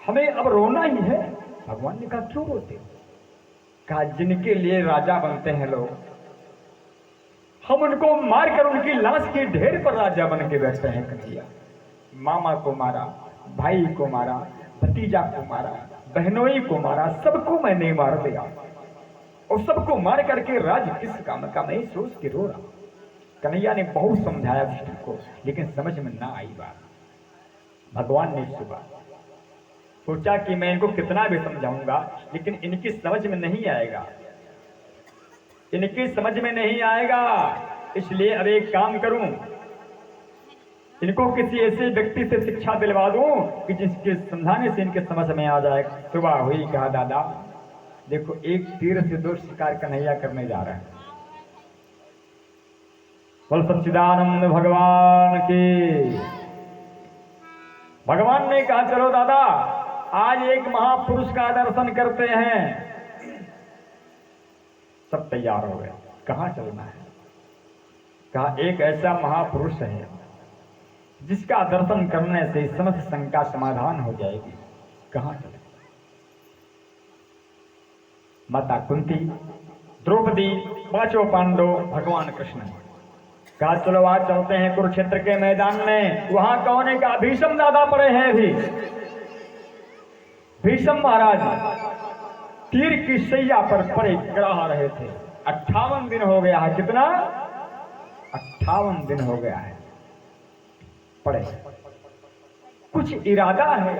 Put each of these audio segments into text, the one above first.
हमें अब रोना ही है। भगवान ने कहा क्यों रोते हो? कहा जिनके लिए राजा बनते हैं लोग, हम उनको मारकर उनकी लाश के ढेर पर राजा बन के बैठते हैं कन्हैया। मामा को मारा, भाई को मारा, भतीजा को मारा, बहनोई को मारा, सबको मैंने मार दिया और सबको मार करके राज किस काम का, मैं सोच के रो रहा। कन्हैया ने बहुत समझाया विष्णु को, लेकिन समझ में ना आई बात। भगवान ने सुबह सोचा कि मैं इनको कितना भी समझाऊंगा, लेकिन इनकी समझ में नहीं आएगा, इनकी समझ में नहीं आएगा। इसलिए अब एक काम करूं, इनको किसी ऐसे व्यक्ति से शिक्षा दिलवा दूं कि जिसके समझाने से इनके समझ में आ जाए। सुबह हुई, कहा दादा देखो, एक तीर से दो शिकार कन्हैया करने जा रहा है। बोल सच्चिदानंद भगवान की। भगवान ने कहा चलो दादा, आज एक महापुरुष का दर्शन करते हैं। सब तैयार हो गए। कहां चलना है? कहा एक ऐसा महापुरुष है जिसका दर्शन करने से समस्त शंका समाधान हो जाएगी। कहां चले? माता कुंती, द्रौपदी, पांचों पांडव, भगवान कृष्ण। कहा चलो आज चलते हैं कुरुक्षेत्र के मैदान में। वहां कौन है? का भीष्म दादा पड़े हैं अभी। भीष्म महाराज तीर की सैया पर पड़े गिरा रहे थे। 58 दिन हो गया है। कितना? 58 दिन हो गया है पड़े। कुछ इरादा है,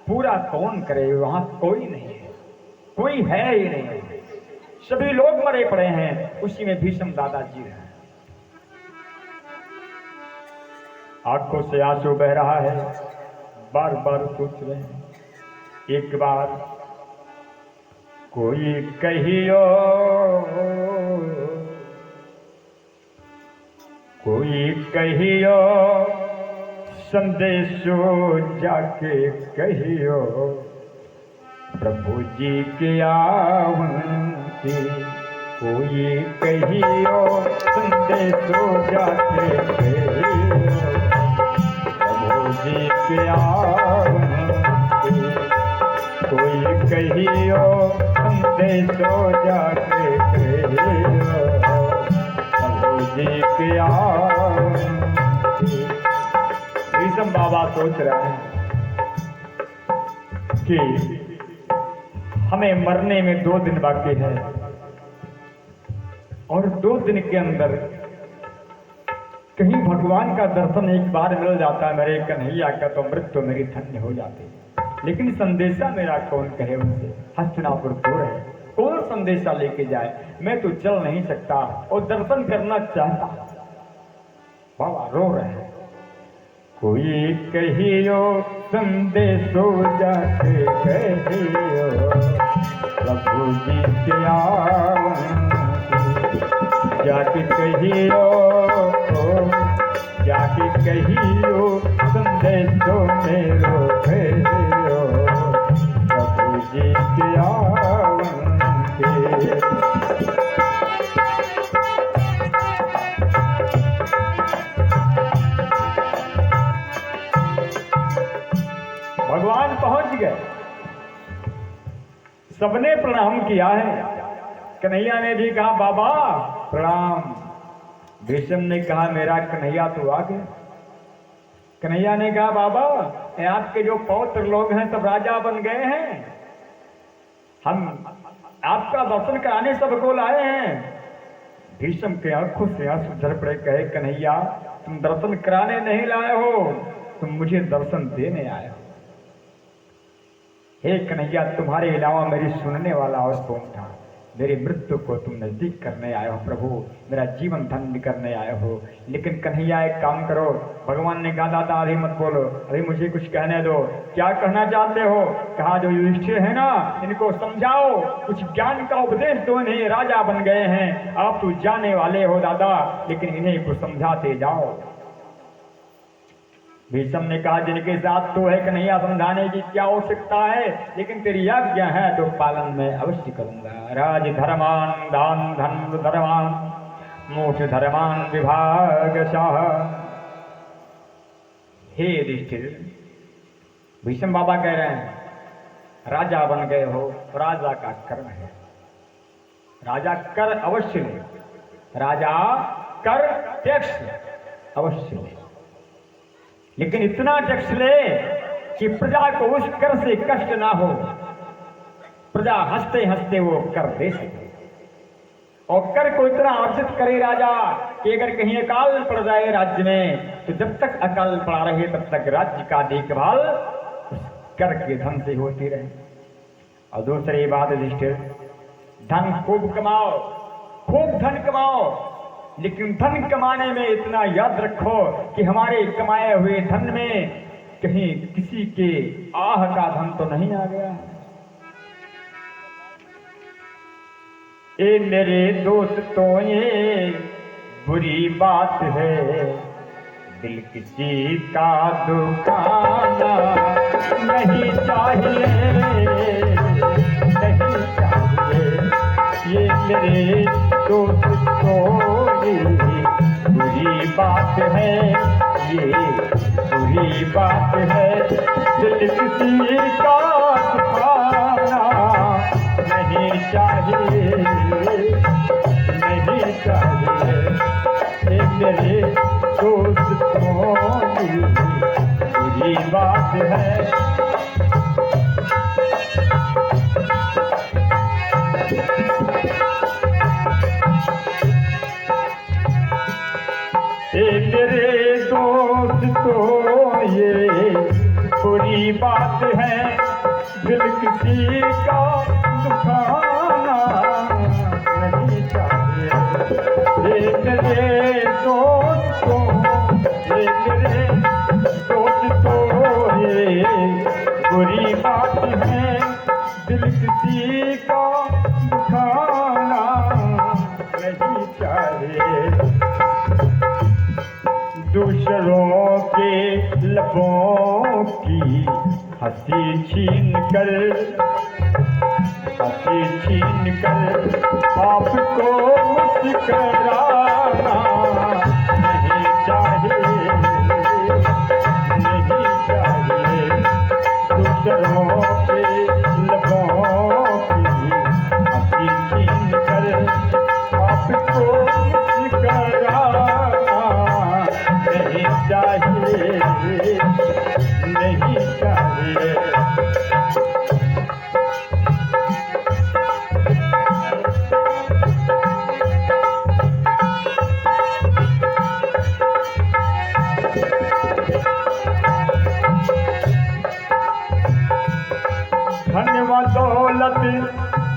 पूरा कौन करे? वहां कोई नहीं है, कोई है ही नहीं, सभी लोग मरे पड़े हैं। उसी में भीष्म दादा जी हैं। आंखों से आंसू बह रहा है, बार बार सोच रहे हैं एक बार कोई कहियो, कोई कहियो संदेशो जाके कहियो प्रभु जी के आऊंगी। कोई कहियो संदेशो जाके कहियो प्रभु जी के आऊंगी। कोई कहियो संदेशो जाके कहियो प्रभु जी के आऊंगी। भीष्म बाबा सोच रहे हैं कि हमें मरने में 2 दिन बाकी है और 2 दिन के अंदर कहीं भगवान का दर्शन एक बार मिल जाता मेरे कन्हैया का तो मृत्यु मेरी धन्य हो जाती। लेकिन संदेशा मेरा कौन कहे उनसे? हस्तिनापुर दूर है, कौन संदेशा लेके जाए? मैं तो चल नहीं सकता और दर्शन करना चाहता। बाबा रो रहे हैं। कोई कहियो संदेशो जाके कहियो प्रभु जी के आऊंगी। जाके कहियो, जाके कहियो संदेशो मेरो कहियो प्रभु जी के आऊंगी। भगवान पहुंच गए, सबने प्रणाम किया है। कन्हैया ने भी कहा बाबा प्रणाम। भीष्म ने कहा मेरा कन्हैया तो आ गया। कन्हैया ने कहा बाबा आपके जो पौत्र लोग हैं सब राजा बन गए हैं, हम आपका दर्शन कराने सबको लाए हैं। भीष्म के आंखों से आंसू झर पड़े। कहे कन्हैया तुम दर्शन कराने नहीं लाए हो, तुम मुझे दर्शन देने आए हो। हे कन्हैया तुम्हारे अलावा मेरी सुनने वाला और कौन था? मेरी मृत्यु को तुम नजदीक करने आए हो प्रभु, मेरा जीवन धन्य करने आए हो। लेकिन कन्हैया एक काम करो। भगवान ने कहा दादा अभी मत बोलो, अभी मुझे कुछ कहने दो। क्या कहना चाहते हो? कहा जो युधिष्ठिर है ना इनको समझाओ, कुछ ज्ञान का उपदेश दो, इन्हें राजा बन गए हैं। आप तो जाने वाले हो दादा, लेकिन इन्हें कुछ समझाते जाओ। भीष्म ने कहा जिनके साथ तो है कन्हैया समझाने की क्या आवश्यकता है, लेकिन तेरी आज्ञा है तो पालन में अवश्य करूंगा। राज धर्मान दान धन धर्मान मोक्ष धर्मान विभागशः। हे युधिष्ठिर भीष्म बाबा कह रहे हैं राजा बन गए हो, राजा का कर्म है, राजा कर अवश्य ले, राजा कर टैक्स अवश्य ले, लेकिन इतना टैक्स ले कि प्रजा को उस कर से कष्ट ना हो, प्रजा हंसते हंसते वो कर दे सके। और कर को इतना अर्जित करे राजा कि अगर कहीं अकाल पड़ जाए राज्य में तो जब तक अकाल पड़ा रहे तब तक राज्य का देखभाल उस कर के धन से होती रहे। और दूसरी बात युधिष्ठिर, धन खूब कमाओ, खूब धन कमाओ, लेकिन धन कमाने में इतना याद रखो कि हमारे कमाए हुए धन में कहीं किसी के आह का धन तो नहीं आ गया। ए मेरे दोस्त तो ये बुरी बात है, दिल किसी का दुखाना नहीं चाहिए, नहीं चाहिए। ये मेरे दोस्त तो ये बुरी बात है, ये बुरी बात है, दिल किसी का दुखाना नहीं चाहिए, नहीं चाहिए। ये मेरे दोस्त तो बुरी बात है। मेरे दोस्त तो ये बुरी बात है, दिल किसी का दुखाना नहीं चाहिए। मेरे दोस्त तो मेरे दोस्त तो ये बुरी बात है, दिल किसी का दुखाना नहीं चाहिए। दूसरों के लबों की हंसी छीन कर, हंसी छीन कर आपको मुस्कुराना नहीं चाहिए, नहीं चाहिए। दूसरों के लबों की हंसी छीन कर आपको मुस्कुराना नहीं चाहिए, नहीं चाहिए। धन व दौलत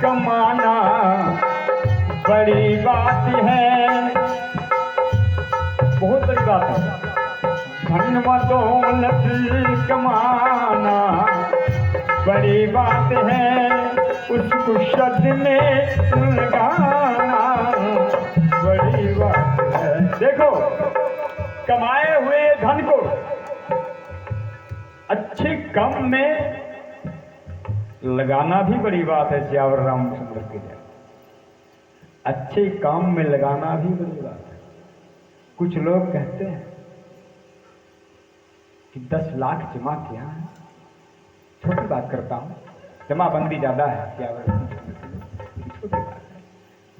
कमाना बड़ी बात है, बहुत बड़ी बात है। धन व दौलत कमाना बड़ी बात है, उसको शब्द में लगाना बड़ी बात है। देखो, कमाए हुए धन को अच्छे काम में लगाना भी बड़ी बात है। श्यावर रामचंद्र के लिए अच्छे काम में लगाना भी बड़ी बात है। कुछ लोग कहते हैं कि 10 लाख जमा किया है, छोटी बात करता हूं, जमाबंदी ज्यादा है, छोटी बात है।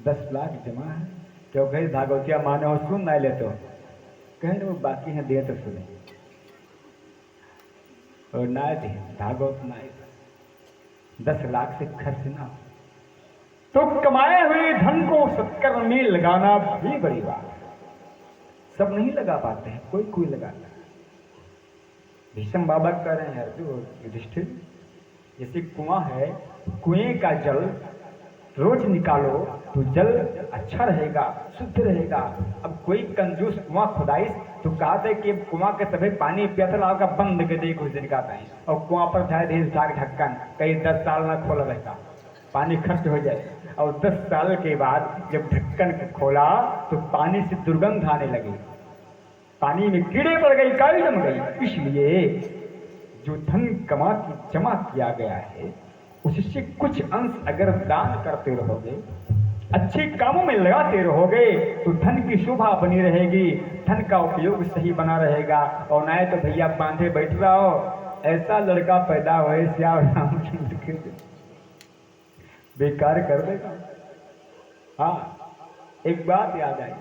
10 लाख जमा है, क्यों कहीं भागवतिया माने हो सुन नहीं लेते हो, कहें वो बाकी है दे तो सुने और ना दे भागवत ना 10 लाख से खर्च ना हो तो कमाए हुए धन को सत्कर्म में लगाना भी बड़ी बात है। सब नहीं लगा पाते हैं, कोई कोई लगाता है। भीष्म बाबा कह रहे हैं अर्जुन युधिष्ठिर, जैसे कुआं है, कुएं का जल रोज निकालो तो जल अच्छा रहेगा, शुद्ध रहेगा। अब कोई कंजूस कुआं खुदाई तो कहते है कि कुआं के सभी पानी पियतला का बंद के दे कुछ दिन का है, और कुआं पर जाए दे ढक्कन कई 10 साल में खोला रहेगा, पानी खर्च हो जाए। और 10 साल के बाद जब ढक्कन खोला तो पानी से दुर्गंध आने लगी, पानी में कीड़े पड़ गई, काई जम गई। इसलिए जो धन जमा किया गया है उससे कुछ अंश अगर दान करते रहोगे, अच्छे कामों में लगाते रहोगे तो धन की शोभा बनी रहेगी, धन का उपयोग सही बना रहेगा। और ना तो भैया बांधे बैठ रहा हो ऐसा लड़का पैदा हुए श्याम रामचंद्र के बेकार कर देगा। हाँ, एक बात याद आई,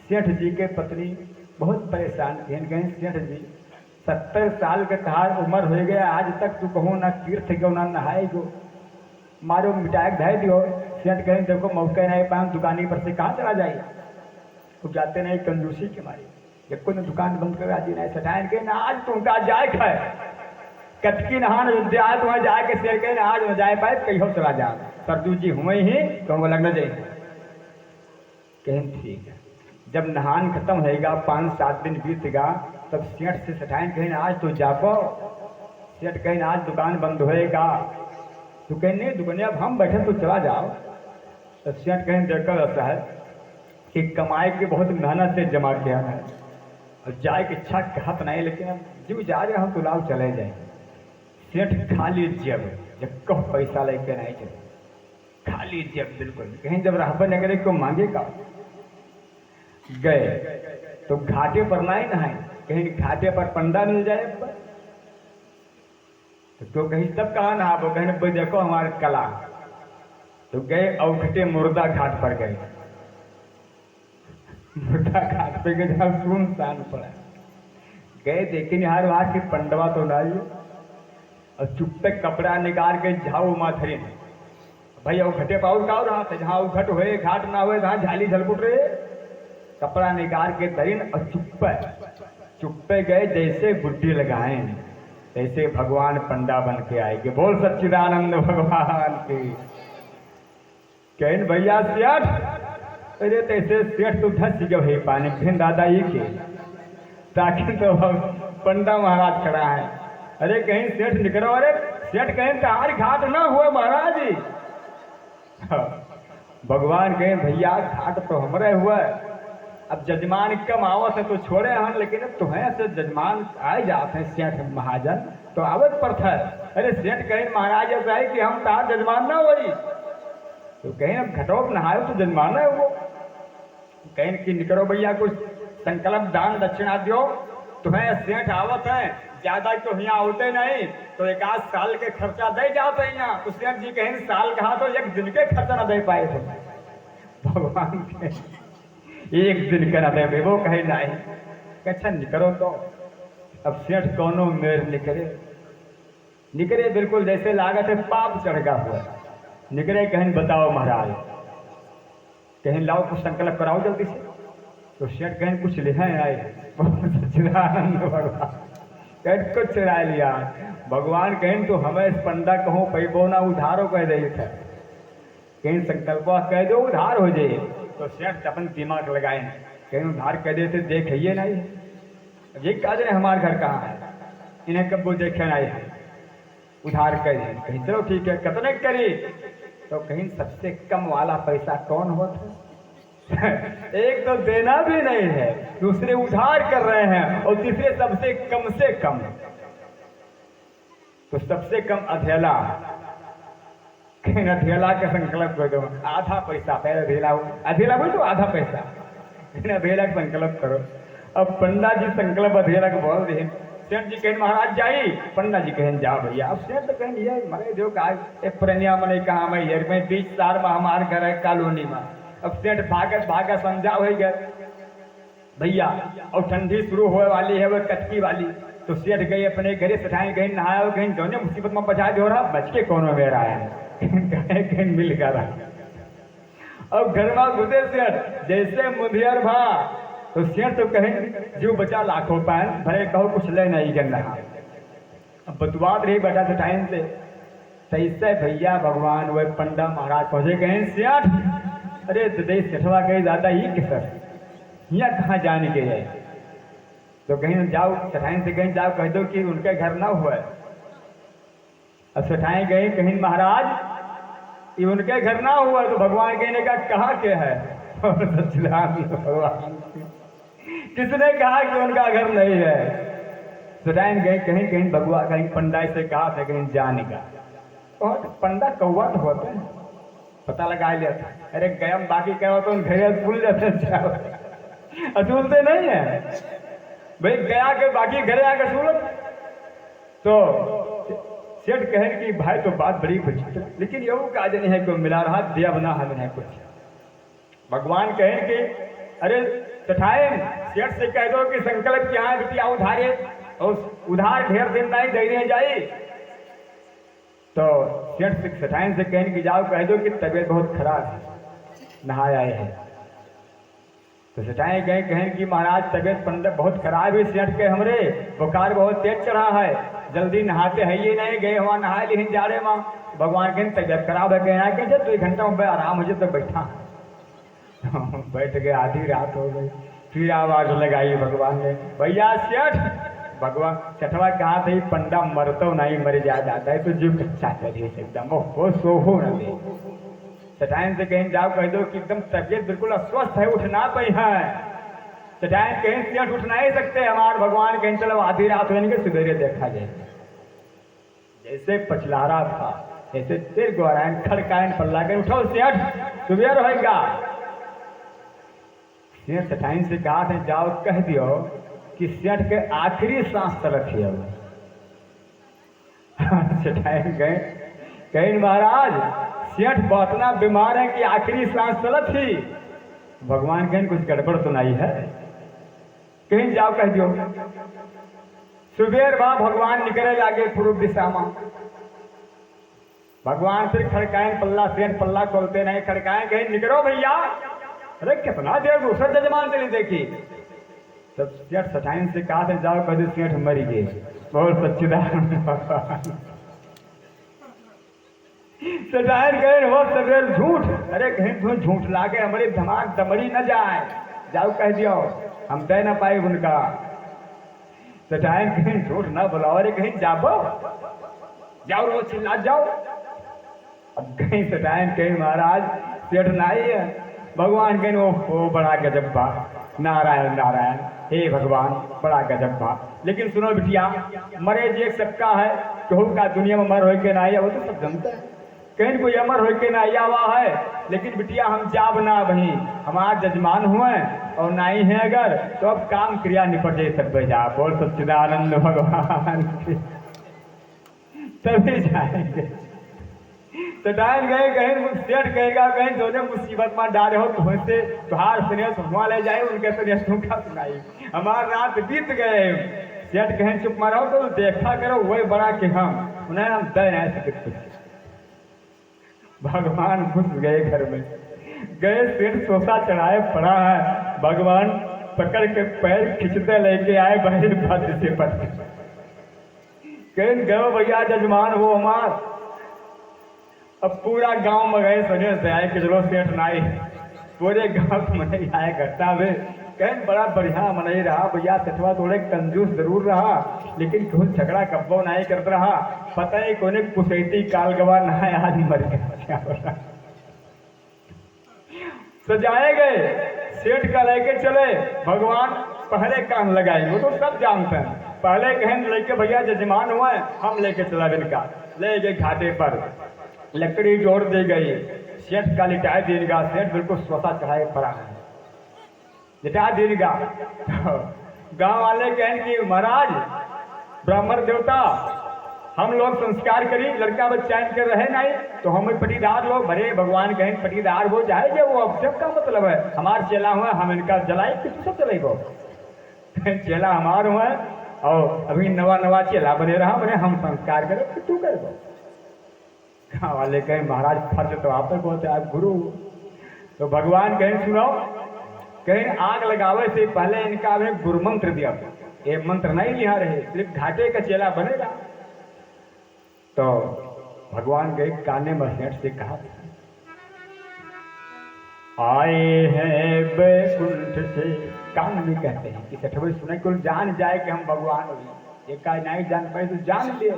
सेठ जी के पत्नी बहुत परेशान गए। सेठ जी 70 साल के तहार उम्र हो गया, आज तक तू कहूँ ना तीर्थ गो ना नहाए गो, मारो मिटाए धाय दियो। सेठ कहें देखो मौके नहीं पाए, दुकानी पर से कहाँ चला जाए, तो जाते नहीं कंजूसी के मारे, एक को दुकान बंद कर आज नहीं सटाए के ना आज तुमका जाए खाए कटकी नहान जाए तो वहाँ जाके शेर के ना आज जाए पाए कहीं चला जा सरजू जी हुए ही कहूँगा लगना जाए। कहें ठीक है, जब नहान खत्म होएगा 5-7 दिन बीतेगा तब सेठ से सटाइन कहें आज तो जापो। सेठ कहें आज दुकान बंद होएगा, तो कहें नहीं दुकान अब हम बैठे तो चला जाओ। तो सेठ कहें देखकर ऐसा है कि कमाई के बहुत मेहनत से जमा किया है और जाए की इच्छा कहत नहीं, लेकिन अब जो जा रहे हम तो लाओ चले जाए। सेठ खाली जेब, जब कह पैसा लेके नहीं चले, खाली जेब बिल्कुल। कहीं जब राहबर नगरे को मांगेगा गए तो घाटे पर नहीं नहाए, कहीं घाटे पर पंडा मिल जाए तो कहीं तब कहाँ नहाबो, कहीं देखो हमारे कला। तो गए अवघटे मुर्दा घाट पर गए, मुर्दा घाट पे गए जहाँ सुनसान पड़ा, गए देखे निहार वहां की पंडवा तो नहीं और चुप्पे कपड़ा निकाल के झाऊ माथरी भाई अवघटे पाउल का रहा था, जहाँ अवघट हुए घाट ना हुए जहाँ झाली झलपुट रहे, कपड़ा निकाल के दरीन और चुप्पे गए जैसे गुड्डी लगाए तैसे भगवान पंडा बन के आएंगे। बोल सच्चिदानंद भगवान की। कहें भैया सेठ, अरे तैसे सेठ तो धस गए पानी फिर दादा ये के ताकि तो पंडा महाराज खड़ा है। अरे कहीं सेठ निकलो, अरे सेठ कहें तार घाट ना हुए महाराज जी। भगवान कहें भैया घाट तो हमारे हुआ, अब जजमान कम आवत है तो छोड़े हम, लेकिन अब तुम्हें से जजमान आए जाते हैं सेठ महाजन तो आवत पड़ता है। अरे सेठ कहें महाराज ऐसा है कि हम तार जजमान ना हुई, तो कहें अब घटोप नहायो तो जजमान है वो। कहें कि निकलो भैया कुछ संकल्प दान दक्षिणा दो, तुम्हें सेठ आवत है ज्यादा तो यहाँ होते नहीं, तो 1 साल के खर्चा दे जाते हैं यहाँ। तो सेठ जी कहें साल कहा तो 1 दिन के खर्चा ना दे पाए थे। भगवान के 1 दिन का ना दे, वो कहे नहीं। अच्छा निकलो तो अब सेठ कौनो मेर निकले बिल्कुल जैसे लागत है पाप चढ़गा हुआ निकले। कहें बताओ महाराज, कहें लाओ कुछ संकल्प कराओ जल्दी से। तो सेठ कहें कुछ लिखा आए सच्चिदानंद भगवान कहें कुछ चुरा लिया। भगवान कहें तो हमें इस पंडा कहो पैबो ना उधारो कह दे था, कहीं संकल्प कह दो उधार हो जाए। तो सेठ अपन दिमाग लगाए, कहीं उधार कह देते देखिए नहीं, ये कह रहे हमारे घर कहाँ है, इन्हें कब वो देखे नहीं है, उधार कह दे। कहीं चलो ठीक है कितने करी, तो कहीं सबसे कम वाला पैसा कौन होता एक तो देना भी नहीं है, दूसरे उधार कर रहे हैं और तीसरे सबसे कम से कम। तो सबसे कम अधेला, कहीं अधेला का संकल्प कर दो, आधा पैसा पहले अधेला बोल तो आधा पैसा अधेला का संकल्प करो। अब पंडा जी संकल्प अधेला को बोल रहे, सेठ जी कहें महाराज जाई, पंडा जी कहें जाओ भैया। अब सेठ तो कहें ये मरे जो एक प्रेनिया मने कहा मैं 20 साल में हमारे घर है कॉलोनी में। अब सेठ भागा समझा हो गए भैया, और ठंडी शुरू होने वाली है वो कटकी वाली। तो सेठ गए अपने घरे सठाए, कहीं नहाया कहीं दोनों मुसीबत में बचा दो रहा, बच के कौन में रहा है कहीं मिल गया। अब घर में घुसे सेठ जैसे मुंधियर भा, तो सेठ तो कहें जीव बचा लाखों पाए भरे कहो कुछ ले नहीं कर रहा। अब बतवात रही बेटा से टाइम से तैसे भैया भगवान वह पंडा महाराज पहुंचे। कहें सेठ, अरे दे सेठवा कहीं दादा ही कि सर यहाँ कहाँ जाने के है, तो कहीं जाओ सेठाई से कहीं जाओ कह दो कि उनके घर ना हुआ। अब सेठाई गई कहीं महाराज ये उनके घर ना हुआ, तो भगवान कहने का कहाँ के है भगवान किसने कहा कि उनका घर नहीं है। सेठाई गई कहीं कहीं भगवान कहीं पंडा से कहा था कहीं जाने का, और पंडा कौवा तो होते हैं पता लगा लिया था। अरे गया बाकी क्या होता है घर भूल जाते सुनते नहीं है भाई, गया के बाकी घरे आकर सुन तो सेठ कहे कि भाई तो बात बड़ी कुछ, लेकिन यो काज नहीं है को मिला रहा दिया बना हमें है कुछ। भगवान कहे कि अरे सठाए सेठ से कह दो कि संकल्प क्या है बिटिया उधारे, और उधार ढेर दिन नहीं देने जाए। तो सेठ से सठाए से कहने की जाओ कह दो कि तबीयत बहुत खराब है, नहाए आए हैं। तो सटाए गए कहें कि महाराज तबीयत पंडित बहुत खराब है, सेठ के हमरे बुखार बहुत तेज चढ़ा है, जल्दी नहाते है ये नहीं गए वहाँ नहा ली जा रहे माँ। भगवान के तबीयत खराब है कहना कि जब 2 घंटा में आराम हो जाए तो बैठा बैठ गए, आधी रात हो गई, फिर आवाज लगाई भगवान ने, भैया सेठ। भगवान सेठवा कहा था पंडा मर तो नहीं मर जाता है तो जीव कच्चा करिए एकदम वो सोहो न दे। सटायन से कहीं जाओ कह दो कि एकदम तबियत बिल्कुल अस्वस्थ है, उठ ना पाई है। सटायन कहीं सेठ उठ नहीं सकते हमारे भगवान कहीं चलो आधी रात होने के सवेरे देखा जाए। जैसे पचलारा था ऐसे सिर गोरायन खड़कायन पल्ला के उठो सेठ सुबह रहेगा। सेठ सटायन से कहा था जाओ कह दियो कि सेठ के आखिरी सांस तलक है। सटायन गए कहीं महाराज सेठ बहुत बीमार है कि आखिरी सांस चलत थी। भगवान कहीं कुछ गड़बड़ तो नहीं है, कहीं जाओ कह दियो। सुबेर बा भगवान निकले लागे पूर्व दिशा में। भगवान फिर खड़काएं पल्ला, सेठ पल्ला खोलते नहीं, खड़काएं कहीं निकलो भैया। अरे कितना देर दूसरे जजमान से नहीं देखी। तब सेठ सटाइन से कहा था जाओ कभी सेठ मरी गए, बहुत सच्चिदानंद सटायर गए हो सवेर झूठ। अरे कहीं तुम झूठ लागे हमारे दिमाग दमड़ी न जाए, जाओ कह दियो हम तय न पाए उनका। सटायर कहीं झूठ न बुलाओ, अरे कहीं जाबो जाओ रोज चिल्ला जाओ। अब कहीं सटायर कहीं महाराज सेठ नहीं है। भगवान कहीं वो बड़ा गजब बा, नारायण नारायण हे भगवान बड़ा गजब बा। लेकिन सुनो बिटिया मरे जी एक सबका है, कहू का दुनिया में मर हो के ना वो तो सब जानता है, कहीं कोई अमर हो के ना आवा है। लेकिन बिटिया हम जाब ना वही हमार जजमान हुए और नहीं है अगर तो अब काम क्रिया निपट जाए सब जा। बोल सच्चिदानंद भगवान तभी जाएंगे। तो डाल गए कहीं सेठ कहेगा कहीं दोनों मुसीबत में डाले हो तुमसे तुहार स्नेह हुआ ले जाए, उनके स्नेह सुखा सुनाई हमार रात बीत गए। सेठ कहें चुप मारो तो देखा करो वही बड़ा कि हम उन्हें हम दे नहीं सकते कुछ। भगवान घुस गए घर में, गए सेठ सोसा चढ़ाए पड़ा है। भगवान पकड़ के पैर खींचते लेके आए बहन भद्र से पट कहीं गए भैया जजमान वो हमार। अब पूरा गांव में गए सने से आए कि चलो सेठ नाई पूरे गांव में नहीं आए करता वे कहीं बड़ा बढ़िया मनाई रहा भैया। सेठवा थोड़े कंजूस जरूर रहा लेकिन कुछ झगड़ा कब्बो नहीं करता रहा। पता ही कोने कुसैती काल गवा नहा आज मर गया। सजाए गए सेठ का लेके चले। भगवान पहले कान लगाए वो तो सब जानते हैं। पहले कहें लेके भैया जजमान हुए हम लेके चला इनका, ले गए घाटे पर लकड़ी जोड़ दी गई। सेठ का लिटा देगा, सेठ बिल्कुल स्वता चढ़ाए पड़ा है लिटा देगा। गांव वाले कहें कि महाराज ब्राह्मण देवता हम लोग संस्कार करी लड़का बच्चा कर रहे नहीं तो हम पटीदार लोग भरे। भगवान कहें पटीदार हो जाए वो अब सब का मतलब है हमार चेला हुआ हम इनका जलाए किस सब चलेगो। चेला हमार हुआ और अभी नवा नवा चेला बने रहा बने हम संस्कार करें तो तू कर दो। गाँव वाले कहें महाराज फर्ज तो आप तक होते आप गुरु। तो भगवान कहें सुनो कहीं आग लगावे से पहले इनका हमें गुरु मंत्र दिया, ये मंत्र नहीं लिया रहे सिर्फ घाटे का चेला बनेगा। तो भगवान गए काने में सेठ से कहा आए हैं बैकुंठ से। कान में कहते हैं कि सेठ भाई सुने कुल जान जाए कि हम भगवान हो, ये का नहीं जान पाए तो जान लिए।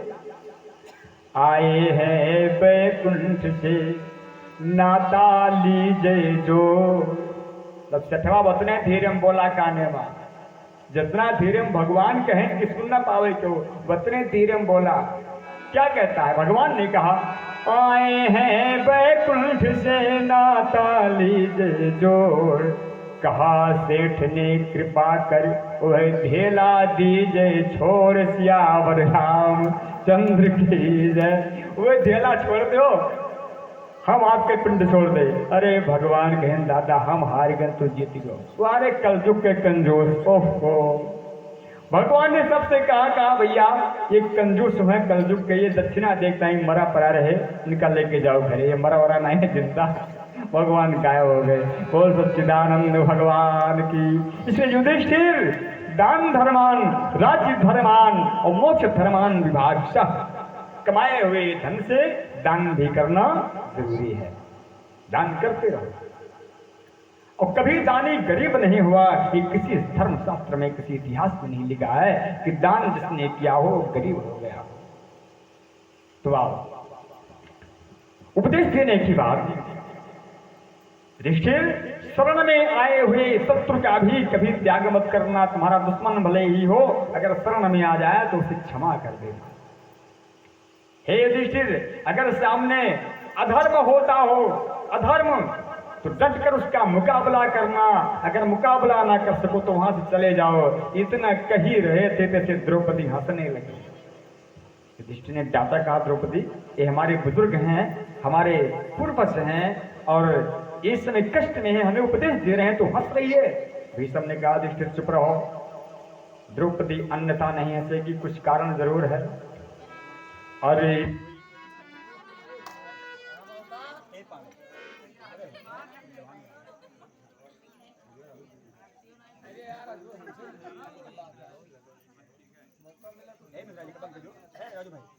आए हैं बैकुंठ से नाता लीजे जो। तब सेठवा उतने धीरे में बोला काने में, जितना धीरे में भगवान कहें कि सुन ना पावे तो उतने धीरे में बोला। क्या कहता है भगवान ने कहा आए हैं बैकुंठ से नाता लीजे जोड़ कहा सेठ ने कृपा कर वह ढेला दीजे छोड़ सियावर राम चंद्र की जय। वह ढेला छोड़ दो, हम आपके पिंड छोड़ दे। अरे भगवान कहन दादा हम हार गए तो जीत गो। अरे कलयुग के कंजूस, ओहो। भगवान ने सबसे कहा भैया ये कंजूस है, कलयुग के, ये दक्षिणा देखता ही मरा पड़ा रहे, इनका लेके जाओ घरे, ये मरा वरा नहीं है जिंदा। भगवान गायब हो गए। बोल सच्चिदानंद भगवान की। इसलिए युधिष्ठिर दान धर्मान, राज्य धर्मान और मोक्ष धर्मान विभाग, कमाए हुए धन से दान भी करना जरूरी है। दान करते रहो। और कभी दानी गरीब नहीं हुआ, कि किसी धर्म शास्त्र में किसी इतिहास में नहीं लिखा है कि दान जिसने किया हो गरीब हो गया। तो आओ उपदेश देने की बात। युधिष्ठिर शरण में आए हुए शत्रु का भी कभी त्याग मत करना। तुम्हारा दुश्मन भले ही हो, अगर शरण में आ जाए तो उसे क्षमा कर देना। हे युधिष्ठिर, अगर सामने अधर्म होता हो, अधर्म, तो डट कर उसका मुकाबला करना। अगर मुकाबला ना कर सको तो वहां से चले जाओ। इतना कही रहे थे तैसे द्रौपदी हंसने लगी। युधिष्ठिर ने डांटा, कहा द्रौपदी ये हमारे बुजुर्ग हैं, हमारे पूर्वज हैं, और इस समय कष्ट में है, हमें उपदेश दे रहे हैं तो हंस रही है। भीष्म ने कहा युधिष्ठिर चुप रहो। द्रौपदी अन्यथा नहीं हंसेगी, कुछ कारण जरूर है। अरे भाई